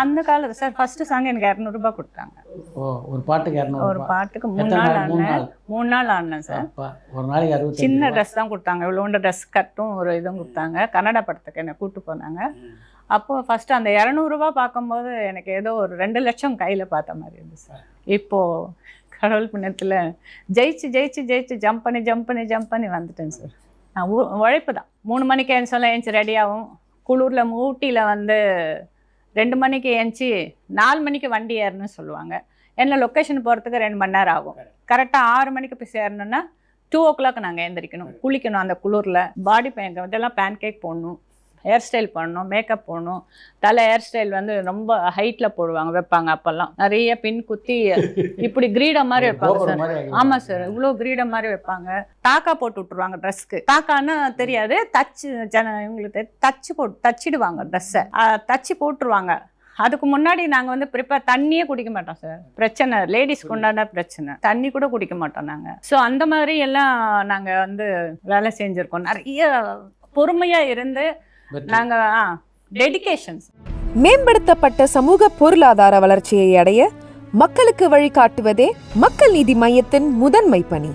அந்த காலத்தில் sir first song எனக்கு 200 ரூபாய் கொடுத்தாங்க. ஒரு பாட்டுக்கு 200? ஒரு பாட்டுக்கு 3 நாள் ஆடினேன். 3 நாள் ஆடினேன் சார். ஒரு நாளைக்கு 60. சின்ன ட்ரெஸ் தான் கொடுத்தாங்க, இவ்வளோண்ட ட்ரெஸ் கட்டும் ஒரு இதுவும் கொடுத்தாங்க. கன்னடா படத்துக்கு என்னை கூப்பிட்டு போனாங்க. அப்போது ஃபஸ்ட்டு அந்த 200 ரூபா பார்க்கும்போது எனக்கு ஏதோ ஒரு 2 லட்சம் கையில் பார்த்த மாதிரி இருந்துச்சு சார். இப்போது கடவுள் புண்ணியத்தில் ஜெயிச்சு ஜம்ப் பண்ணி வந்துட்டேன் சார். நான் உழைப்பு தான். 3 மணிக்கு ஏஞ்சி ரெடியாகும். குளூரில் ஊட்டியில் 2 மணிக்கு ஏஞ்சி 4 மணிக்கு வண்டி ஏறணும்னு சொல்லுவாங்க. என்ன லொக்கேஷன் போகிறதுக்கு 2 மணி நேரம் ஆகும். கரெக்டாக 6 மணிக்கு போய் சேரணுன்னா 2 o'clock நாங்கள் எழுந்திரிக்கணும், குளிக்கணும். அந்த குளூரில் பாடி இதெல்லாம் பேன் கேக் போடணும், ஹேர் ஸ்டைல் பண்ணணும், மேக்கப் போடணும். தலை ஹேர் ஸ்டைல் ரொம்ப ஹைட்டில் போடுவாங்க, வைப்பாங்க. அப்போல்லாம் நிறைய பின் குத்தி இப்படி கிரீடம் மாதிரி வைப்பாங்க சார். ஆமாம் சார், இவ்வளோ கிரீடம் மாதிரி வைப்பாங்க. டாக்கா போட்டு விட்டுருவாங்க ட்ரெஸ்க்கு. டாக்கான்னு தெரியாது, இவங்களுக்கு தச்சிடுவாங்க ட்ரெஸ்ஸை, தச்சு போட்டுருவாங்க. அதுக்கு முன்னாடி நாங்கள் ப்ரிப்பேர் தண்ணியே குடிக்க மாட்டோம் சார். பிரச்சனை லேடிஸ்க்கு உண்டான பிரச்சனை, தண்ணி கூட குடிக்க மாட்டோம் நாங்கள். ஸோ அந்த மாதிரி எல்லாம் நாங்கள் வேலை செஞ்சுருக்கோம். நிறைய பொறுமையாக இருந்து நாங்கள் டெடிகேஷன்ஸ். மேம்படுத்தப்பட்ட சமூக பொருளாதார வளர்ச்சியை அடைய மக்களுக்கு வழிகாட்டுவதே மக்கள் நீதி மையத்தின் முதன்மை பணி.